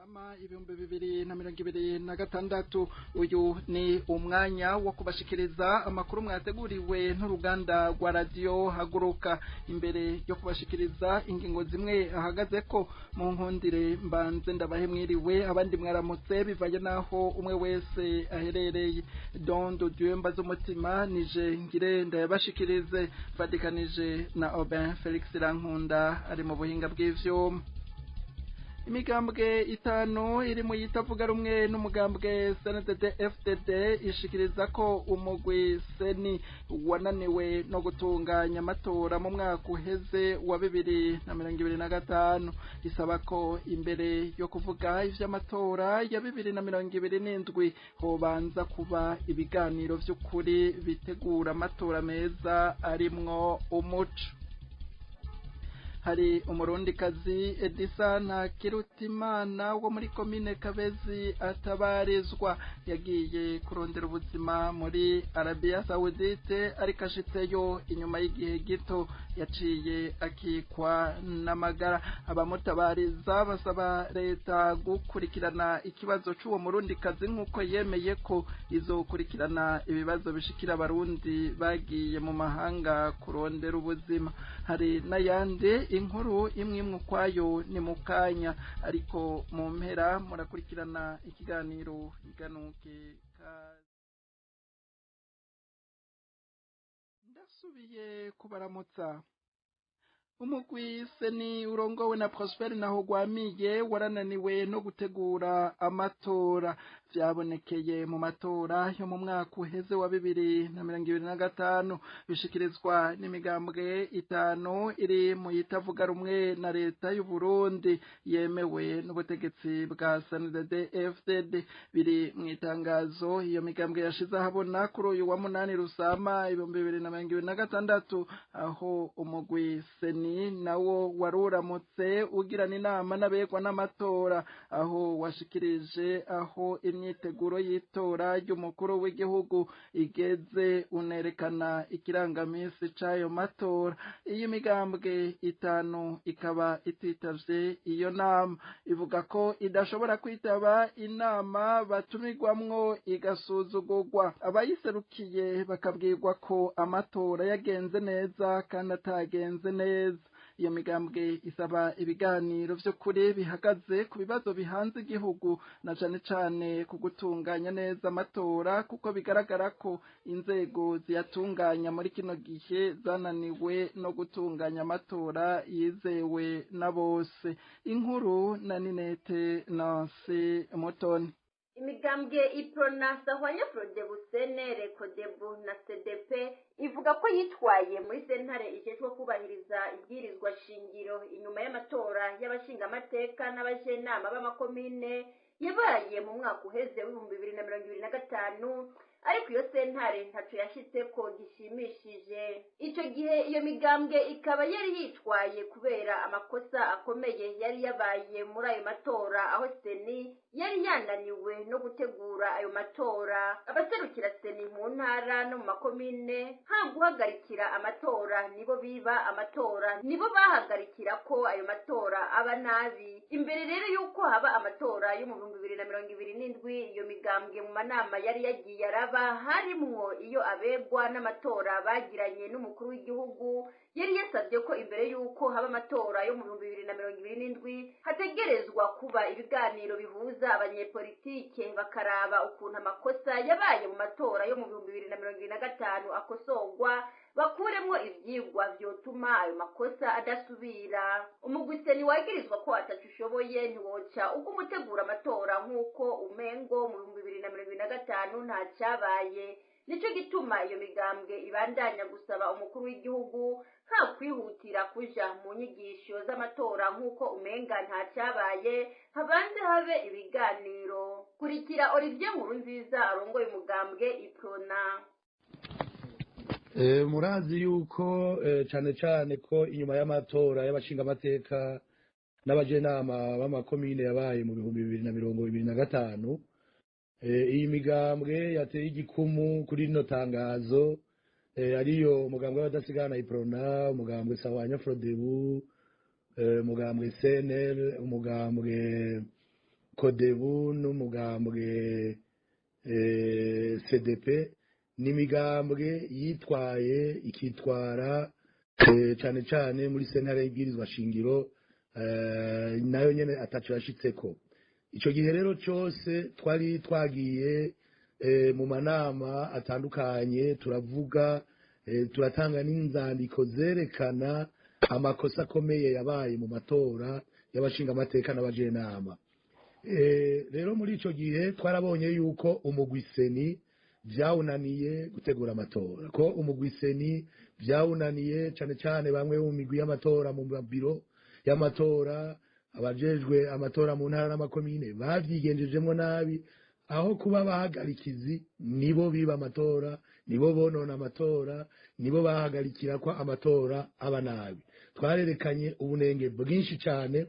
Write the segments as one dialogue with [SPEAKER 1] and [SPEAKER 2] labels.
[SPEAKER 1] Rusama ibihumbi 2026 uyu ni umwanya wo kubashikiriza amakuru mwateguriwe n'uruganda rwa radio Haguruka. Imbere yo kubashikiriza ingingo zimwe ahagaze ko mu nkundire mbanze ndabahe mwiriwe abandi mwaramutse bivaye naho umwe wese aherereye. Dondo Dieu z'umutima nije ngire ndabashikirize fatikanije na Aubin Felix Rankunda ari mu buhinga bw'ivyuma. Imigambwe itanu iri mu yitavuga rumwe n'umugambwe CNDD FDD ishikiriza ko umugwi seni wananiwe no gutunganya amatora mu mwaka uheze wa 2025 isaba ko imbere yo kuvuga ivy'amatora ya 2027 hobanza kuba ibiganiro vy'ukuri bitegura amatora meza arimwo umuco. Hari umurundikazi Edisana Kirutimana wo muri komine Kabezi atabarizwa yagiye kurondera ubuzima muri Arabia Saudite ariko ashitseyo inyuma y'igihe gito yaciye akikwa n'amagara. Abamutabariza basaba leta gukurikirana ikibazo c'uwo murundikazi nk'uko yemeye ko izokurikirana ibibazo bishikira abarundi bagiye mu mahanga kurondera ubuzima. Hari n'ayandi inkuru imwe ukwayo ni mukanya ariko mu mpera murakurikirana ikiganiro iganuke ndasubiye kubaramutsa. Umugwi seni urongowe na Prosper Ntahogwamiye warananiwe no gutegura amatora. Vyabonekeye mu matora yo mu mwaka uheze wa 2025 bishikirizwa n'imigambwe itanu iri mu yitavuga rumwe na leta y'u Burundi yemewe n'ubutegetsi bwa CNDD FDD. Biri mu itangazo iyo migambwe yashize ahabona kuri uyu wa 8 Rusama 2026 aho umugwi seni nawo waruramutse ugirana inama n'abegwa n'amatora aho washikirije aho imyiteguro y'itora ry'umukuru w'igihugu igeze unerekana ikirangamisi c'ayo matora. Iyi migambwe itanu ikaba ititavye iyo nama ivuga ko idashobora kwitaba inama batumirwamwo igasuzugurwa. Abayiserukiye bakabwirwa ko amatora yagenze neza kandi atagenze neza. Iyo migambwe isaba ibiganiro vy'ukuri bihagaze ku bibazo bihanze igihugu na cane cane ku gutunganya neza amatora kuko bigaragara ko inzego ziyatunganya muri kino gihe zananiwe no gutunganya amatora yizewe na bose. Inkuru na Ninete Nancy Mutoni.
[SPEAKER 2] Imigambwe Iprona Sahwanya Frodebu Senere Kodebu na CDP ivuga ko yitwaye muri sentare ijejwe kubahiriza ibwirizwa shingiro inyuma y'amatora y'abashinga amateka n'abajenama b'amakomine yabaye mu mwaka uheze wa 2025 ariko iyo sentare ntaco yashitseko gishimishije. Ico gihe iyo migambwe ikaba yari yitwaye kubera amakosa akomeye yari yabaye muri ayo matora aho seni yari yananiwe no gutegura ayo matora. Abaserukira seni mu ntara no mu makomine nta guhagarikira amatora nibo biba amatora nibo bahagarikira ko ayo matora aba nabi. Imbere rero yuko haba amatora yo mu 2027 iyo migambwe mu manama yari yagiye harimwo iyo abegwa n'amatora bagiranye n'umukuru w'igihugu yari yasabye ko imbere yuko haba amatora yo mu 2027 hategerezwa kuba ibiganiro bihuza abanyepolitike bakaraba ukuntu amakosa yabaye mu matora yo mu 2025 akosorwa bakuremwo ivyigwa vyotuma ayo makosa adasubira. Umugwiseni wagirizwa ko atacushoboye ntiwoca uko umutegura amatora nk'uko umengo mu 2025 nta cabaye. Nico gituma iyo migambwe ibandanya gusaba umukuru w'igihugu nta kwihutira kuja mu nyigisho z'amatora nk'uko umenga nta cabaye habanze habe ibiganiro. Kurikira Olivier Nkurunziza arongoye umugambwe Iprona.
[SPEAKER 3] Murazi yuko cane cane ko inyuma y'amatora y'abashinga amateka n'abajenama b'amakomine yabaye mu 2025 iyi migambwe yateye igikumu kuri rino tangazo ariyo umugambwe w'abadasigana Iprona, umugambwe Sahwanya Frodebu, umugambwe CNL, umugambwe kodebu n'umugambwe CDP n'imigambwe yitwaye ikitwara cyane cyane muri sentare y'ibwirizwa shingiro nayo nyene atacu yashitseko. Ico gihe rero cyose twari twagiye mu manama atandukanye turavuga turatanga n'inzandiko zerekana amakosa akomeye yabaye mu matora y'abashinga amateka n'abajenama. Rero muri ico gihe twarabonye yuko umugwiseni vyawunaniye gutegura amatora, ko umugwiseni vyawunaniye cyane cyane bamwe mu migwi y'amatora mu mabiro y'amatora, abajejwe amatora mu ntara n'amakomine bavyigengejemwo nabi, aho kuba bahagarikizi nibo biba amatora, nibo bonona amatora, nibo bahagarikira ko amatora aba nabi. Twarerekanye ubunenge bwinshi cyane,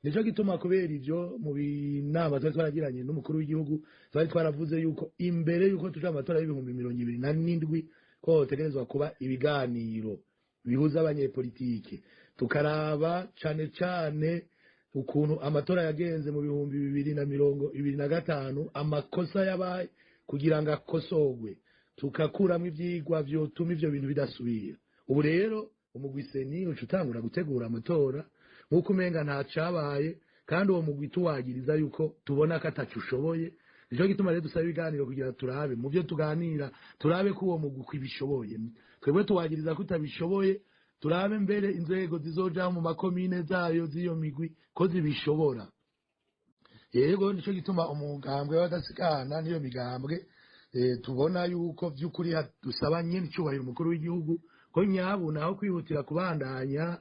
[SPEAKER 3] nico gituma kubera ivyo mu binama twaragiranye n'umukuru w'igihugu twari twaravuze yuko imbere yuko tuja amatora y'ibihumbi 2027 ko hotegerezwa kuba ibiganiro bihuza abanyepolitike, tukaraba cane cane ukuntu amatora yagenze mu bihumbi 2025 amakosa yabaye kugira ngo akosogwe, tukakuramo ivyigwa vyotuma ivyo bintu bidasubira. Ubu rero umugwiseni ucutangura gutegura amatora nkuko umenga nta cabaye, kandi uwo mugwi tuwagiriza yuko tubona ko atacushoboye. Nico gituma rero dusaba ibiganiro kugira turabe mu byo tuganira, turabe ko uwo mugwi kwibishoboye. Twebwe tuwagiriza ko utabishoboye, turabe mbere inzego zizoja mu makomine zayo z'iyo migwi ko zibishobora. Yego nico gituma umugambwe w'abadasigana niyo migambwe tubona yuko vy'ukuri dusaba nyene cyubahiro umukuru w'igihugu ko nyabuna aho kwihutira kubandanya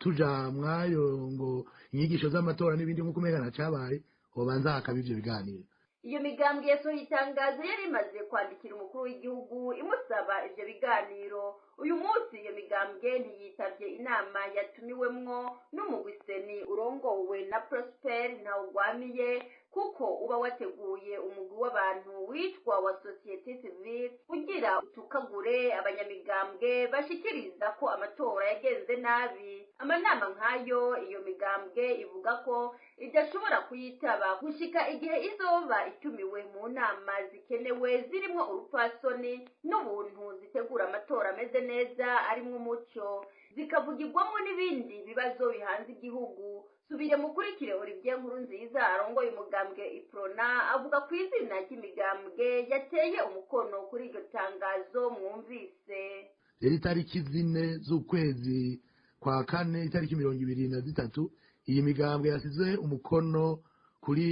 [SPEAKER 3] tujamwayo ngo inyigisho z'amatora n'ibindi nkuko umenga nacabaye hobanza hakaba ivyo biganiro.
[SPEAKER 2] Iyo migambwe yasohoye itangazo yari imaze kwandikira umukuru w'igihugu imusaba ivyo biganiro. Uyu munsi iyo migambwe ntiyitavye inama yatumiwemwo n'umugwiseni urongowe na Prosper Ntawugwamiye, kuko uba wateguye umugwi w'abantu witwa wa societe civile kugira utukagure abanyamigambwe bashikiriza ko amatora yagenze nabi. Amanama nk'ayo iyo migambwe ivuga ko idashobora kuyitaba gushika igihe izoba itumiwe mu nama zikenewe zirimo urupfasoni n'ubuntu zitegura amatora ameze neza arimwo umuco, zikavugirwamo n'ibindi bibazo bihanze igihugu. Subire mukurikire Olivier Nkurunziza arongoye umugambwe Iprona avuga ku izina ry'imigambwe yateye umukono kuri iryo tangazo mwumvise.
[SPEAKER 3] Itariki 4 z'ukwezi kwa kane itariki 23 iyi migambwe yasize umukono kuri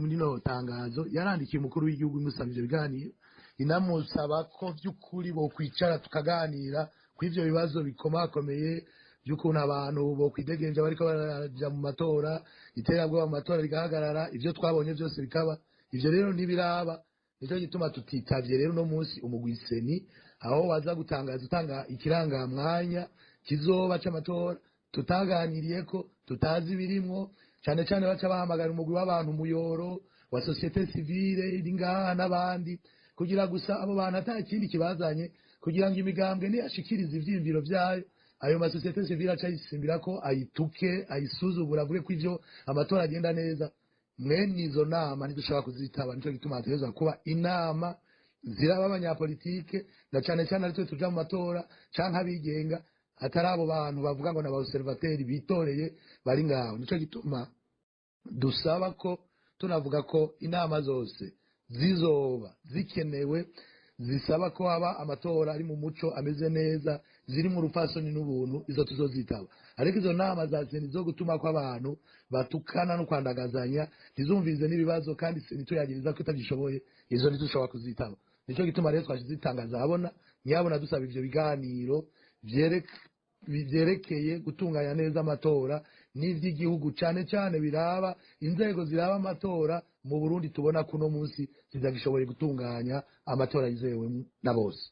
[SPEAKER 3] rino tangazo, yarandikiye umukuru w'igihugu imusaba ivyo biganiro, inamusaba ko vy'ukuri bo kwicara tukaganira kw'ivyo bibazo bikomakomeye by'ukuntu abantu bo kwidegenja bariko baraja mu matora, iterabwoba mu matora rigahagarara, ivyo twabonye vyose bikaba. Ivyo rero ntibiraba, nico gituma tutitavye rero no munsi umugwiseni aho waza gutangaza utanga ikirangamwanya kizoba c'amatora tutaganiriyeko, tutazi birimwo, cyane cyane baca bahamagara umugwi w'abantu muyoro wa societe civile iringaha n'abandi kugira gusa abo bantu atakindi kibazanye kugira ngo imigambwe niyashikiriza ivyimviro vyayo ayo masosiyete civile acayisimbira ko ayituke ayisuzugura avuge ko ivyo amatora agenda neza. Mwene izo nama ntidushobora kuzitaba, nico gituma hategerezwa kuba inama ziraba abanyapolitike na cyane cyane aritwe tuja mu matora canke abigenga, atari abo bantu bavuga ngo n'abaobservateri bitoreye bari ngaho. Nico gituma dusaba ko tunavuga ko inama zose zizoba zikenewe zisaba ko haba amatora ari mu muco ameze neza, ziri mu rupfasoni n'ubuntu, izo tuzozitaba. Ariko izo nama zaseni zo gutuma ko abantu batukana no kwandagazanya ntizumvize n'ibibazo kandi nituyagiriza ko itagishoboye, izo ntitushobora kuzitaba. Nico gituma rero twashizitangaza abona nyabona dusaba ivyo biganiro vyerekeye gutunganya neza amatora n'ivy'igihugu, cane cane biraba inzego ziraba amatora mu Burundi. Tubona kuno munsi zizagishoboye gutunganya amatora yizewe na bose.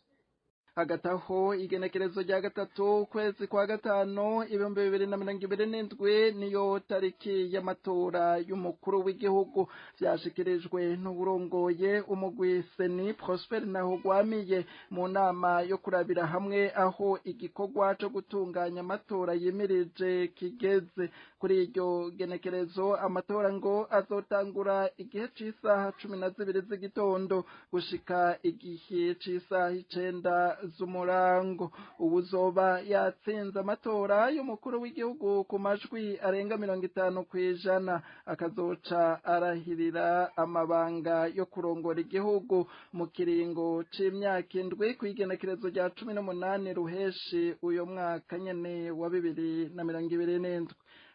[SPEAKER 1] hagati aho igenekerezo rya gatatu ukwezi kwa gatanu 2027 niyo tariki y'amatora y'umukuru w'igihugu vyashikirijwe n'uburongoye umugwi Seni Prosper Ntahogwamiye mu nama yo kurabira hamwe aho igikorwa co gutunganya amatora yimirije kigeze. Kuri iryo genekerezo amatora ngo azotangura igihe c'isaha 12 z'igitondo gushika igihe c'isaha 9 z'umurango. Uwuzoba yatsinze amatora y'umukuru w'igihugu ku majwi arenga 50% akazoca arahirira amabanga yo kurongora igihugu mu kiringo c'imyaka 7 kw'igenekerezo rya 18 ruheshi uyo mwaka nyene wa 2027.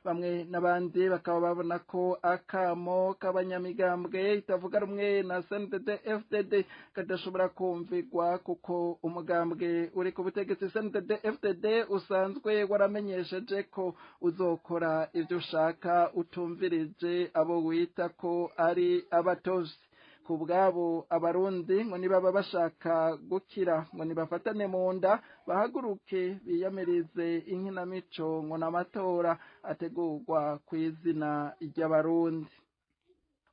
[SPEAKER 1] Bamwe n'abandi bakaba babona ko akamo k'abanyamigambwe itavuga rumwe na CNDD FDD kadashobora kumvigwa kuko umugambwe uri ku butegetsi CNDD FDD usanzwe waramenyesheje ko uzokora ivyo ushaka utumvirije abo wita ko ari abatozi. Kubwabo abarundi ngo nibaba bashaka gukira ngo nibafatane mu nda bahaguruke biyamirize inkinamico ngo n'amatora ategurwa kw'izina ry'abarundi.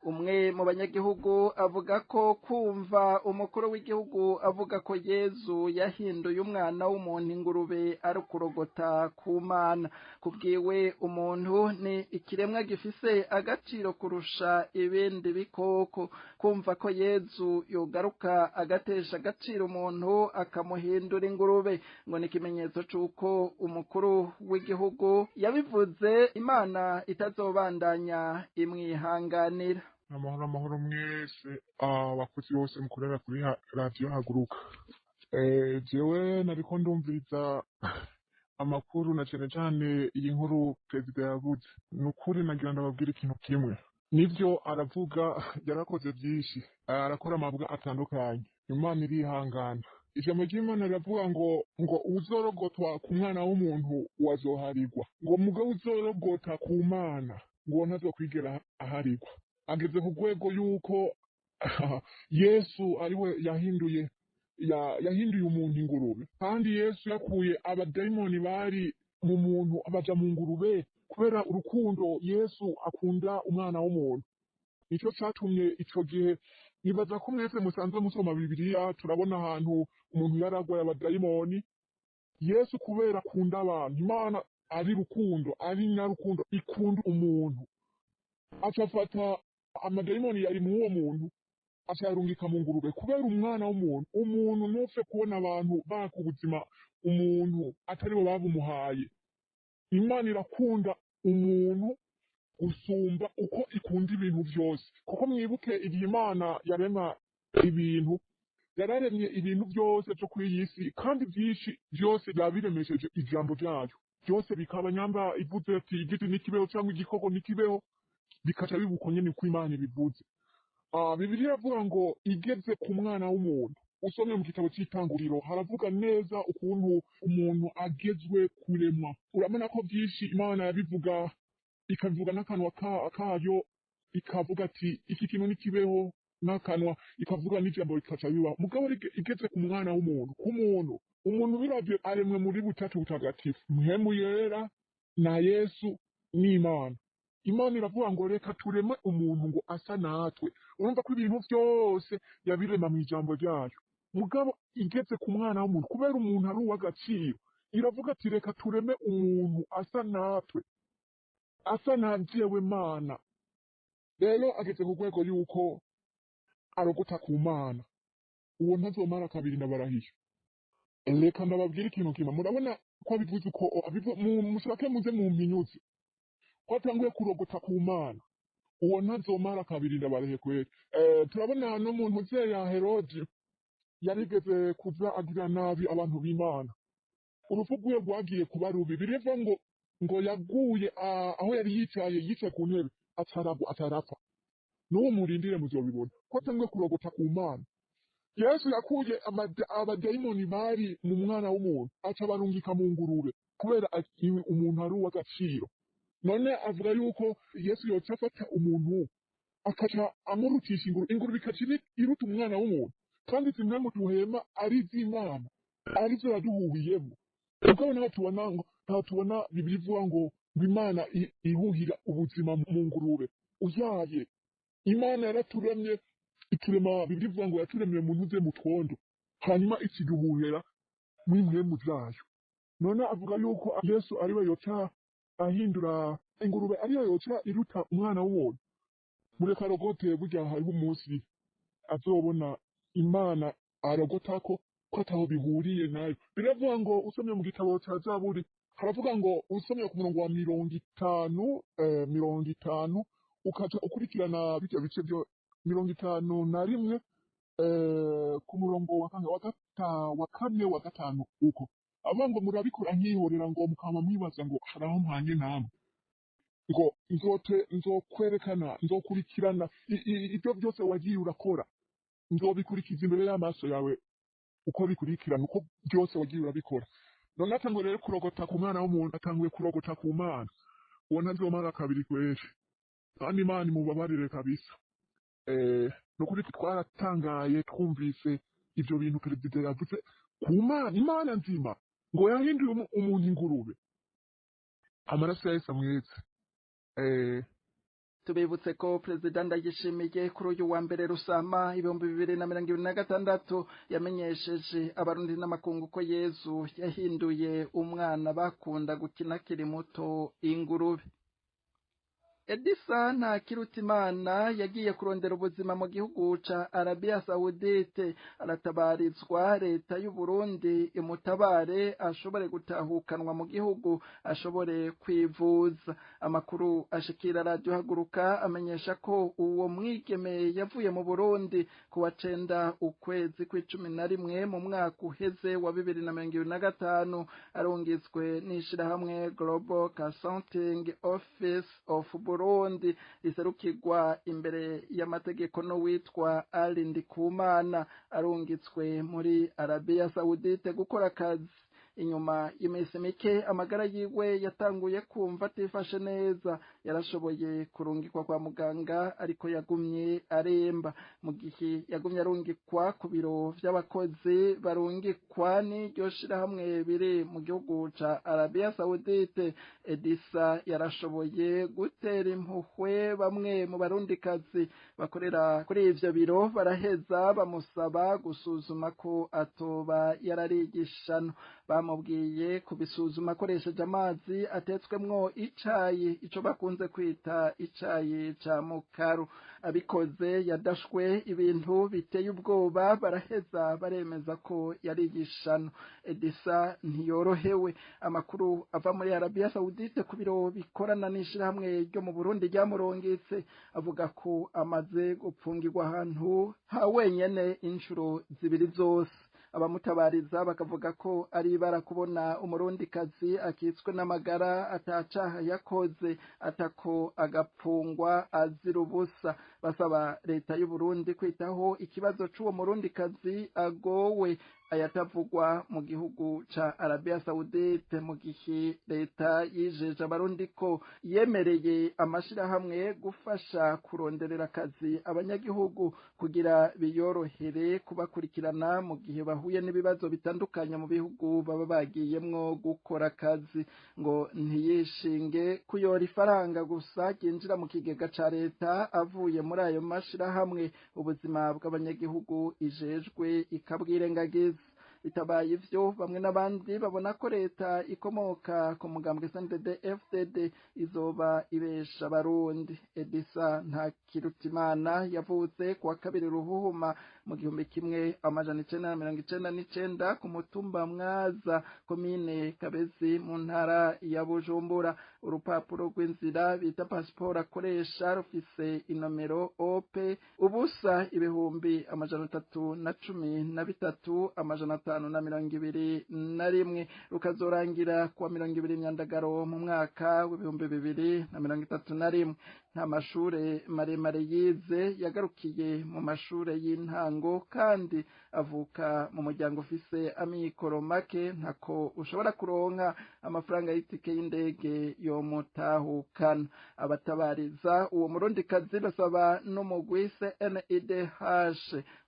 [SPEAKER 1] Umwe mu banyagihugu avuga ko kumva umukuru w'igihugu avuga ko Yezu yahinduye umwana w'umuntu ingurube ari kurogota ku Mana. Kubwiwe umuntu ni ikiremwa gifise agaciro kurusha ibindi bikoko. Kumva ko Yezu yogaruka agatesha agaciro umuntu akamuhindura ingurube ngo ni ikimenyetso c'uko umukuru w'igihugu yabivuze Imana itazobandanya imwihanganira.
[SPEAKER 4] Amahoro mwese abakozi bose mukorera kuri radio Haguruka. Jewe nariko ndumviriza amakuru na cane iyi nkuru perezida yavuze. Nukuri nagira ndababwira ikintu kimwe. Nivyo aravuga yarakoze byinshi, arakora amabwa atandukanye. Imana irihangana. Ijambo ry'Imana riravuga ngo uzorogotwa ku mwana w'umuntu wazoharigwa. Ngo mugabo uzorogota ku Mana ngo ntazokwigera aharigwa. Ageze ku rwego yuko Yesu ariwe yahinduye umuntu ingurube, kandi Yesu yakuye abadayimoni bari mu muntu abaja mu ngurube kubera urukundo Yesu akunda umwana w'umuntu. Nico catumye ico gihe nibaza ko mwese musanzwe musoma Bibiliya, turabona ahantu umuntu yaragwaye abadayimoni. Yesu kubera akunda abantu, Imana ari rukundo, ari nyarukundo ikunda umuntu, acafata amadayimoni yari mu uwo muntu acayarungika mu ngurube kubera umwana w'umuntu. Umuntu ntupfe kubona abantu baka ubuzima umuntu atari bo babumuhaye. Imana irakunda umuntu gusumba uko ikunda ibintu byose, kuko mwibuke igihe Imana yarema ibintu, yararemye ibintu byose byo kuri iyi si, kandi byinshi byose yabiremesheje ijambo ryayo, byose bikaba nyamba ivuze ati igiti n'ikibeho cyangwa igikoko n'ikibeho, bikaca bibuko nyene uko Imana ibivuze. Bibiliya iravuga ngo igeze ku mwana w'umuntu. Usomye mu gitabo cy'Itanguriro haravuga neza ukuntu umuntu agezwe kuremwa. Urabona ko byinshi Imana yabivuga, ikavuga n'akanwa kayo, ikavuga ati iki kintu n'ikibeho, n'akanwa ikavuga n'ijambo rikaca biba. Mugabo igeze ku mwana w'umuntu, umuntu biravye aremwe muri butatu butagatifu, Mpwemu Yera na Yesu n'Imana. Imana iravuga ngo reka tureme umuntu ngo asa natwe. Urumva ko ibintu byose yabirema mu ijambo ryayo. Mugabo igeze ku mwana w'umuntu kubera umuntu ari uw'agaciro, iravuga ati reka tureme umuntu asa natwe, asa na jewe Mana. Rero ageze ku rwego yuko arogota ku Mana, uwo ntazomara kabiri ndabarahiye. Reka ndababwira ikintu kimwe, murabona ko abivuze uko mushake muze mu mpinyuzi ko atanguye kurogota ku Mana, uwo ntazomara kabiri ndabarahiye kweli. Turabona n'umuntu uzeya Herode yarigeze kuza agira nabi abantu b'Imana. Urupfu rwiwe rwagiye kuba rubi. Birivuga ngo yaguye aho yari yicaye ku ntebe atarapfa. N'uwo murindire muzobibona ko atanguye kurogota ku Mana. Yesu yakuye abadayimoni bari mu mwana w'umuntu aca barungika mu ngurube kubera umuntu ari uw'agaciro. None avuga yuko Yesu yoca afata umuntu akaca amurutisha ingurube ikaca iruta umwana w'umuntu, kandi zimwe mu duhema ari iz'Imana. arivyo yaduhuhiyemo ubwo ntaho tubona Bibiliya ivuga ngo Imana ihuhira ubuzima mu ngurube uyaye. Imana yaraturemye iturema, Bibiliya ivuga ngo yaturemye mu ntuze mu twondo hanyuma ikiduhuhera mw'impwemu zayo. None avuga yuko Yesu ariwe yoca ahindura ingurube, ariyo yoca iruta umwana w'umuntu. Mureka arogote, burya hariho umunsi azobona Imana arogotako ko ataho bihuriye nayo. Biravuga ngo usomye mu gitabo cya Zaburi haravuga ngo usomye ku murongo wa 50 ukaca ukurikirana bityo bice byo 51 ku murongo wa kane wa gatanu uko avuga ngo murabikora nkihorera ngo mukama mwibaza ngo haraho mpanye namwe ngo nzokwerekana nzokurikirana ibyo byose wagiye urakora, nzobikurikiza imbere y'amaso yawe uko bikurikirana, uko byose wagiye urabikora. None atanguye rero kurogota ku mwana w'umuntu, atanguye kurogota ku Mana, uwo ntazomara kabiri kweshe. Kandi Imana imubabarire kabisa. Nukuri twaratangaye twumvise ivyo bintu perezida yavuze ku Mana, Imana nzima ngo yahinduye umuntu ingurube. Amaraso ya Yesu amweze.
[SPEAKER 1] Tubibutse ko Perezida Ndayishimiye kuri uyu wa mbere Rusama 2026 yamenyesheje abarundi n'amakungu ko Yesu yahinduye umwana bakunda gukina kiri muto ingurube. Edisa Ntakirutimana yagiye kurondera ubuzima mu gihugu ca Arabia Saudite, aratabarizwa leta y'u Burundi imutabare ashobore gutahukanwa mu gihugu, ashobore kwivuza. Amakuru ashikira Radio Haguruka amenyesha ko uwo mwigeme yavuye mu Burundi kuwa 9 ukwezi kwa11 mu mwaka uheze wa 2025 arungitswe n'ishirahamwe Global Consulting Office of Burundi riserukirwa imbere y'amategeko no witwa Ali Ndikumana, arungitswe muri Arabia Saudite gukora akazi. Inyuma y'imisi mike amagara yiwe yatanguye kumva atifashe neza, yarashoboye kurungikwa kwa muganga ariko yagumye aremba. Mu gihe yagumye arungikwa ku biro vy'abakozi barungikwa n'iryo shirahamwe biri mu gihugu ca Arabia Saudite, Edisa yarashoboye gutera impuhwe bamwe mu barundikazi bakorera kuri ivyo biro, baraheza bamusaba gusuzuma ko atoba yararigishano. Bamubwiye kubisuzuma akoresheje amazi atetswemwo icayi, ico bakunze kwita icayi ca mukaru. Abikoze yadashwe ibintu biteye ubwoba, baraheza baremeza ko yarigishano. Edisa ntiyorohewe. Amakuru ava muri Arabia Saudite ku biro bikorana n'ishirahamwe ryo mu Burundi ryamurongetse avuga ko amaze gupfungirwa ahantu ha wenyene inshuro zibiri zose. Abamutabariza bakavuga ko ari barakubona umurundikazi akitswe n'amagara atacaha yakoze atako agapfungwa azira ubusa. Basaba leta y'u Burundi kwitaho ikibazo c'uwo murundikazi agowe ayatavugwa mu gihugu ca Arabia Saudite, mu gihe leta yijeje abarundi ko yemereye amashirahamwe gufasha kuronderera akazi abanyagihugu kugira biyorohere kubakurikirana mu gihe bahuye n'ibibazo bitandukanye mu bihugu baba bagiyemwo gukora akazi, ngo ntiyishinge kuyora ifaranga gusa ryinjira mu kigega ca leta avuye muri ayo mashirahamwe, ubuzima bw'abanyagihugu ijejwe ikabwirengagiza. Bitabaye ivyo bamwe n'abandi babona ko leta ikomoka ku mugambwe CNDD-FDD izoba ibesha Barundi. Edisa Ntakirutimana yavutse kuwa 2 Ruhuhuma mu 1999 ku mutumba Mwaza, komine Kabezi mu ntara ya Bujumbura. Urupapuro rw'inzira bita passport akoresha rufise inomero OP 1313 rukazorangira kuwa 20 Myandagaro mu mwaka wa 2031. nta mashure maremare yize, yagarukiye mu mashure y'intango kandi avuka mu muryango ufise amikoro make, ntako ushobora kuronka amafaranga y'itike y'indege yomutahukana. Abatabariza uwo murundikazi basaba n'umugwi CNIDH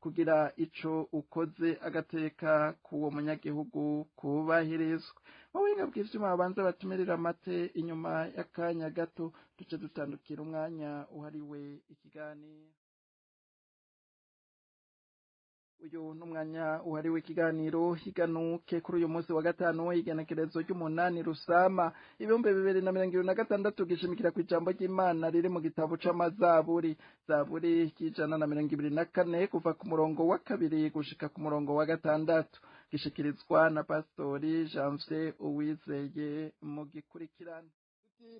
[SPEAKER 1] kugira ico ukoze agateka k'uwo munyagihugu kubahirizwa. Mu buhinga bw'ivyuma babanza batumirira amate, inyuma y'akanya gato duce dutandukira umwanya uhariwe ikiganiro. Uyu n'umwanya uhariwe ikiganiro higanuke kuri uyu munsi wa gatanu igenekerezo ry'umunani Rusama 2026 gishimikira ku ijambo ry'Imana riri mu gitabo c'amazaburi, zaburi y'ijana na 24 kuva ku murongo wa 2 gushika ku murongo wa 6, gishikirizwa na Pastori Janvier Uwizeye mu gikurikirana.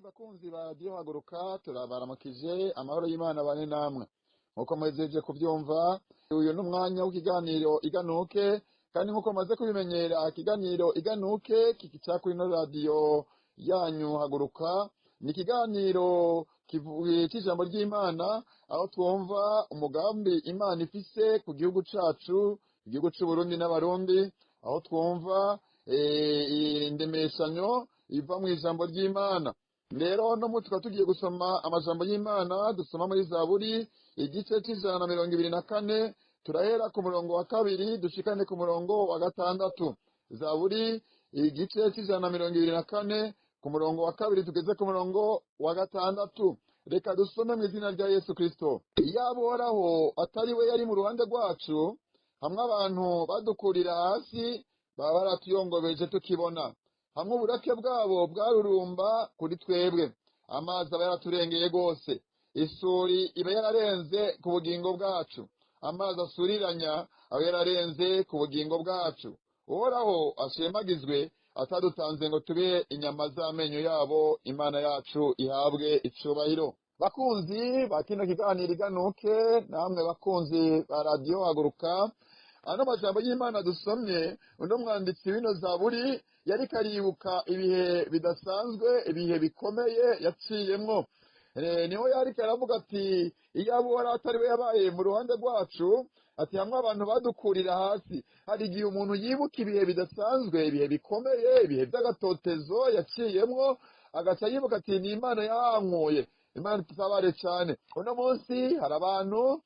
[SPEAKER 5] Bakunzi ba Radio Haguruka, turabaramukije, amahoro y'Imana bane namwe. Nkuko mwejeje kuvyumva, uyu n'umwanya w'ikiganiro iganuke, kandi nkuko maze kubimenyera ikiganiro iganuke kikica kuri no radio yanyu Haguruka, ni ikiganiro kivuye cy'ijambo ry'Imana, aho twumva umugambi Imana ifise ku gihugu cacu, igihugu c'u Burundi n'abarundi, aho twumva indemeshanyo iva mu ijambo ry'Imana. Rero no mu tukaba tugiye gusoma amajambo y'Imana, dusoma muri Zaburi igice c'ijana na 24, turahera ku murongo wa 2 dushikane ku murongo wa 6. Zaburi igice c'ijana na 24 ku murongo wa 2 tugeze ku murongo wa 6. Reka dusome mu izina rya Yesu Kristo. Yaboraho atari we yari mu ruhande rwacu, hamwe abantu badukurira hasi baba baratuyongobeje tukibona, hamwe uburake bwabo bwarurumba kuri twebwe, amazi aba yaraturengeye rwose, isuri iba yararenze ku bugingo bwacu, amazi asuriranya aba yararenze ku bugingo bwacu. Uhoraho ashemagizwe atadutanze ngo tube inyama z'amenyo yabo, Imana yacu ihabwe icubahiro. Bakunzi ba kino kiganiro iganuke, namwe bakunzi ba Radio Haguruka, ano majambo y'Imana dusomye, uno mwanditsi w'ino Zaburi yari karibuka ibihe bidasanzwe, ibihe bikomeye yaciyemwo. Niho yari karavuga ati iyabo atari we yabaye mu ruhande rwacu, ati hamwe abantu badukurira hasi. Hari igihe umuntu yibuka ibihe bidasanzwe, ibihe bikomeye, ibihe by'agatotezo yaciyemwo, agaca yibuka ati ni Imana yahankuye. Imana tutabare cyane. Uno munsi hari abantu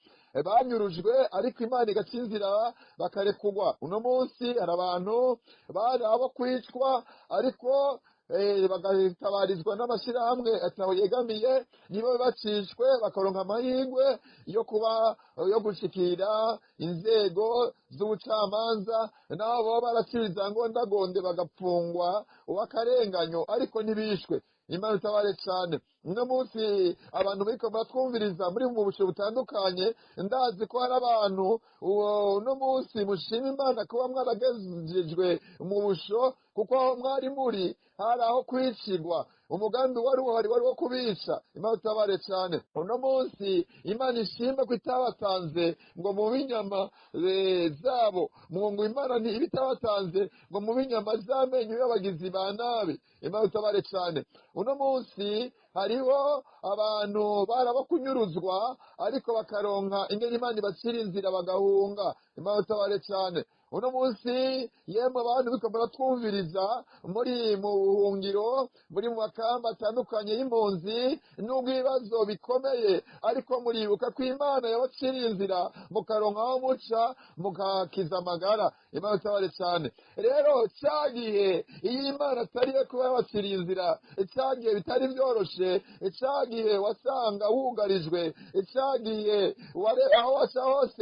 [SPEAKER 5] banyurujwe ariko Imana igaca inzira bakarekugwa. Uno munsi hari abantu bari abo kwicwa ariko bagatabarizwa n'amashirahamwe ataho yegamiye, nibo bacishwe bakaronka amahirwe yo gushikira inzego z'ubucamanza, nabo baba baraciriza ngondagonde bagapfungwa uw'akarenganyo ariko ntibishwe. Imana itabare cyane. Uno munsi abantu bariko baratwumviriza muri mu busho butandukanye, ndazi ko hari abantu uno munsi mushima Imana kuba mwaragejejwe mu busho, kuko mwari muri hari aho kwicirwa, umugambi wari uhari wari wo kubica. Imana itabare cyane. Uno munsi Imana ishimwe ko itabatanze ngo mu binyama zabo, ngo Imana ntibitabatanze ngo mu binyama z'amenyo y'abagizi ba nabi. Imana itabare cyane. Uno munsi hariho abantu baraba kunyuruzwa ariko bakaronka ingene Imana ibacira inzira bagahunga. Imana itabare cyane. Uno munsi yemwe abantu biko baratwumviriza muri mu buhungiro, muri mu makamba atandukanye y'impunzi, n'ubwo ibibazo bikomeye, ariko muribuka ko Imana yabaciriye inzira mukaronka aho muca mukakiza amagara. Imana itabare cyane. Rero cyagihe iyo Imana atari yo kuba yabaciriye inzira, cyagihe bitari byoroshe, cyagihe wasanga wugarijwe, cyagihe aho waca hose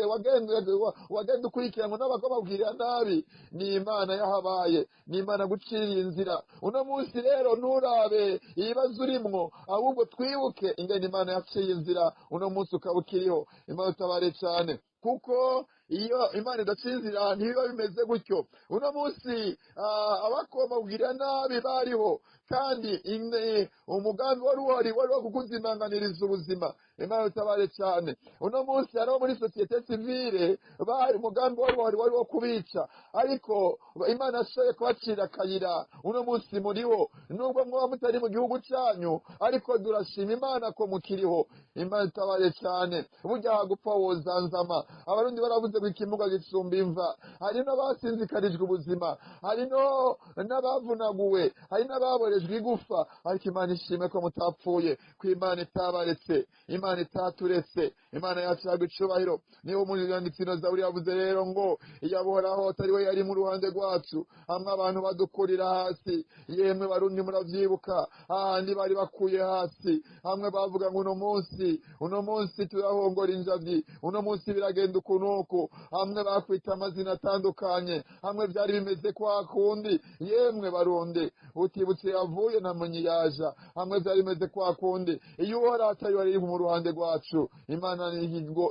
[SPEAKER 5] wagenda ukurikiranwa n'abakobabwira nabi, ni Imana yahabaye, ni Imana guciriye inzira. Uno munsi rero nturabe ibibazo urimwo, ahubwo twibuke ingene Imana yaciye inzira, uno munsi ukaba ukiriho. Imana itabare cyane, kuko iyo imana idacinzira ntibiba bimeze gutyo. uno munsi abakoma kugira nabi bariho, kandi umugambi wari uhari wari wo kukuzimanganiriza ubuzima. Imana utabare cyane. uno munsi hariho muri sosiyete sivile bari umugambi wari uhari wari wo kubica, ariko imana yashoboye kubacira akayira. uno munsi muriho, nubwo mwaba mutari mu gihugu cyanyu, ariko durashima imana ko mukiriho. imana utabare cyane. burya hagupfa wozanzama. abarundi baravuze ngo ikimuga gisumba imva. hari n'abasinzikarijwe ubuzima, hari n'abavunaguwe, hari n'ababorejwe igufa, ariko imana ishime ko mutapfuye, ko imana itabaretse, imana itaturetse. imana yacu yagwa icubahiro. niba umwanditsi Zaburi yavuze rero ngo iyabohoraho atari we yari mu ruhande rwacu, hamwe abantu badukurira hasi. yemwe barundi muravyibuka ahandi bari bakuye hasi, hamwe bavuga ngo uno munsi turahongora injavyi, uno munsi biragenda ukunuku, hamwe bakwita amazina atandukanye, hamwe byari bimeze kwa kundi. yemwe barundi, utibutse yavuye namenye yaja, hamwe byari bimeze kwa kundi. iyo uhora atari wari mu ruhande rwacu, imana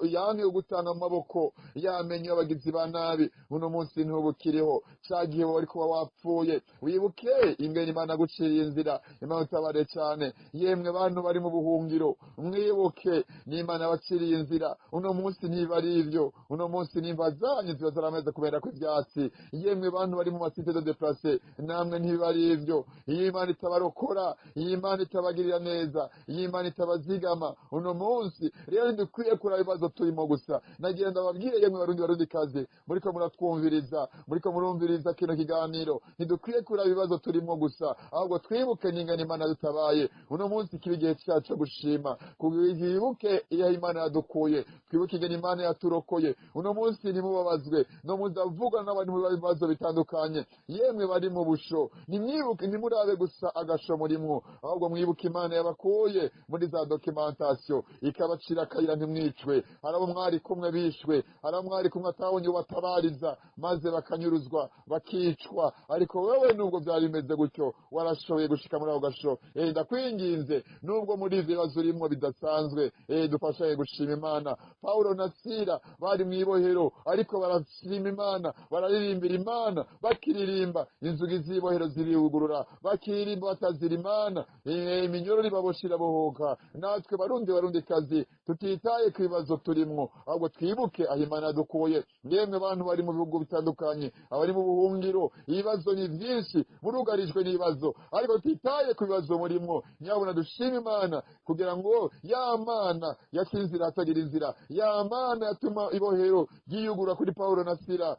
[SPEAKER 5] yanke gutanga mu maboko yamenye abagizi ba nabi. uno munsi ntubukiriho, cagihe wari kuba wapfuye. wibuke ingene imana guciriye inzira. imana utabare cyane. yemwe bantu bari mu buhungiro, mwibuke n'imana yabaciriye inzira. uno munsi ntibari ivyo, uno munsi nimba zanyu ziba zarameze kubera ko ivyatsi. yemwe bantu bari mu masite de deplace, namwe ntibari ivyo. iyo imana itabarokora, iyo imana itabagirira neza, iyo imana itabazigama, uno munsi rero ntidukwiye kuraba ibibazo turimo gusa. nagira ndababwire yemwe barundi kazi, muriko muratwumviriza, muriko murumviriza kino kiganiro, ntidukwiye kuraba ibibazo turimo gusa, ahubwo twibuke n'ingane imana dutabaye. uno munsi kiba igihe cyacu cyo gushima. twibuke iyo imana yadukuye, twibuke ingene imana yaturokoye. uno munsi nimubabazwe, no muzavuga n'abandi mu bibazo bitandukanye. yemwe bari mu busho, nimwibuke, ntimurabe gusa agasho murimwo, ahubwo mwibuke imana yabakuye muri za documentation, ikabacira akayira ntimwicwe. hari abo mwari kumwe bishwe, hari abo mwari kumwe atabonye ubatabariza, maze bakanyuruzwa bakicwa, ariko wewe nubwo byari bimeze gutyo warashoboye gushika muri ako gasho. ndakwinginze, nubwo muri ivyo bibazo urimwo bidasanzwe, dufashanye gushima imana. Paulo na Sila bari mw'ibohero, ariko barashima imana, bararirimbira imana, bakiririmba inzugi z'ibohero ziriyugurura, bakiririmba batazira imana, iminyororo ibaboshira bohoka. natwe barundi kazi, tutitaye ku bibazo turimwo, ahubwo twibuke aho imana yadukuye. yemwe bantu bari mu bihugu bitandukanye, abari mu buhungiro, ibibazo ni vyinshi, murugarijwe n'ibibazo, ariko tutitaye ku bibazo murimwo, nyabuna dushima imana, kugira ngo ya mana yacinzira hatagira inzira, ya mana yatuma ibohero ryiyugura kuri Paulo na Sila.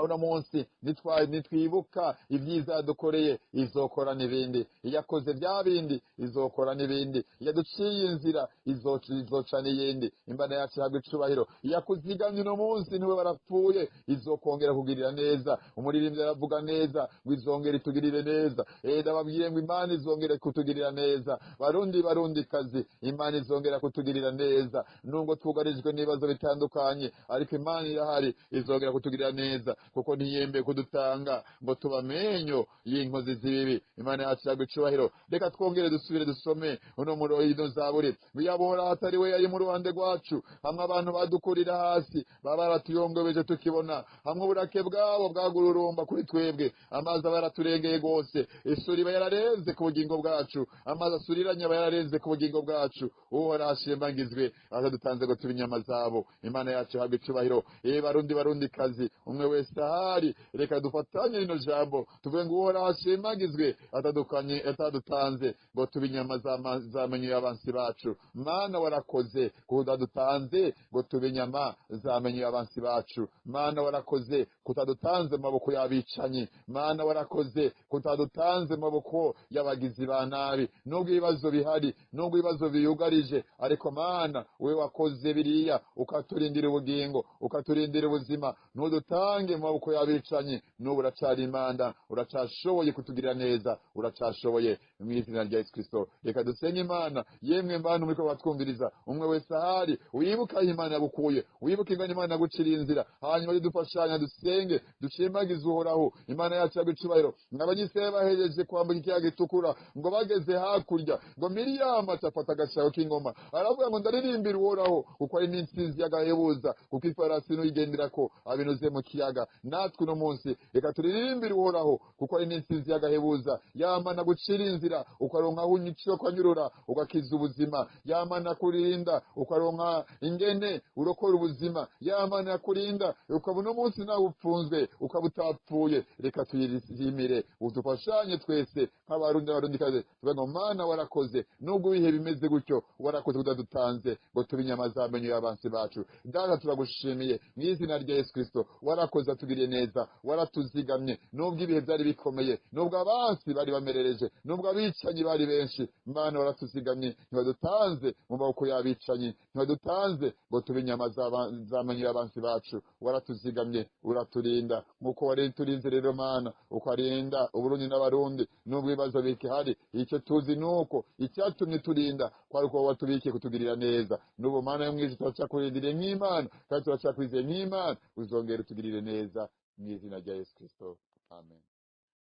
[SPEAKER 5] uno munsi nitwibuka ibyiza yadukoreye, izokora n'ibindi. iyakoze bya bindi, izokora n'ibindi. iyaduciye inzira, izoca n'iyindi. imbana yacu ihabwa icubahiro. iyakuzigamye uno munsi niwe barapfuye, izokongera kugirira neza. umuririmbyi aravuga neza ngo izongera itugirire neza. ndababwiye ngo imana izongera kutugirira neza. barundi kazi, imana izongera kutugirira neza. nubwo twugarijwe n'ibibazo bitandukanye, ariko imana irahari, izongera kutugirira neza, kuko ntiyembe kudutanga ngo tubamenyo y'inkozi z'ibibi. imana yacu yagwa icubahiro. reka twongere dusubire dusome uno ino Zaburi. biyabohora hatari we yari mu ruhande rwacu, hamwe abantu badukurira hasi, baba baratuyongobeje tukibona, hamwe uburake bwabo bwagururumba kuri twebwe. amazi aba yaraturengeye rwose, isuri iba yararenze ku bugingo bwacu, amazi asuriranye aba yararenze ku bugingo bwacu. uhora ashimagizwe, azadutanze ngo tube inyama zabo. imana yacu yagwa icubahiro. barundi kazi, umwe wese ahari, reka dufatanye rino jambo, tuvuge ngo uhora hashimagizwe, atadutanze ngo tube inyama zamenyo y'abansi bacu. mana warakoze kutadutanze ngo tube inyama zamenyo y'abansi bacu. mana warakoze kutadutanze mu maboko y'abicanyi. mana warakoze kutadutanze mu maboko y'abagizi ba nabi. nubwo ibibazo bihari, nubwo ibibazo biyugarije, ariko mana we wakoze biriya, ukaturindira ubugingo, ukaturindira ubuzima. ntudutange udutange mu maboko y'abicanyi n'ubu uracari imana uracashoboye kutugirira neza uracashoboye mu izina rya Yesu Kristo reka dusenge imana yemwe mbana muriko batwumviriza umwe wese ahari wibuka aho imana yagukuye wibuka ingana imana yaguciriye inzira hanyuma dufashanya dusenge dushimagize uhoraho imana yacu yagucubahiro abanyisirayeli bahejeje kwambuka ikiyaga gitukura ngo bageze hakurya ngo Miriyamu acafata agashaho k'ingoma aravuga ngo ndaririmbira uhoraho kuko ari n'intsinzi y'agahebuza kuko ifarasi n'uyigenderako abinuze mu kiyaga natwe uno munsi reka turirimbire uhoraho kuko ari n'intsinzi y'agahebuza yamana gucira inzira ukaronka aho unyiciro kwanyurura ugakiza ubuzima yamana kurinda ukaronka ingene urokora ubuzima yamana kurinda ukaba uno munsi nawe upfunzwe ukaba utapfuye reka tuyirimire udufashanye twese nk'abarundi n'abarundikazi tuvuga ngo mana warakoze nubwo ibihe bimeze gutyo warakoze kudadutanze ngo tube inyama z'amenyo y'abansi bacu data turagushimiye mu izina rya Yesu Kristo warakoze atugiriye neza waratuzigamye nubwo ibihe byari bikomeye nubwo abansi bari bamerereje nubwo abicanyi bari benshi mana waratuzigamye ntiwadutanze mu maboko y'abicanyi ntiwadutanze ngo tube inyama z'amenyo y'abansi bacu waratuzigamye uraturinda nk'uko wari turinze rero mana ukarinda uburundi n'abarundi nubwo ibibazo bikihari icyo tuzi nuko icyatumye turinda kwari uko watubikiye kutugirira neza n'ubu mana yo mwijuru turacyakurindiriye nk'imana kandi turacyakwizeye nk'imana uzongera utugirire neza mu izina rya Yesu Kristo amen.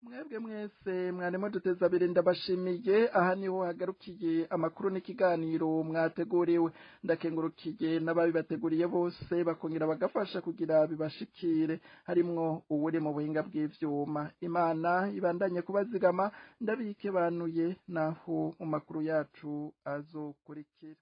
[SPEAKER 1] Mwebwe mwese mwarimo duteza abiri ndabashimiye aha niho hagarukiye amakuru n'ikiganiro mwateguriwe ndakengurukiye n'ababibateguriye bose bakongera bagafasha kugira bibashikire harimwo uwuri mu buhinga bw'ivyuma imana ibandanye kubazigama ndabike banuye naho mu makuru yacu azokurikira.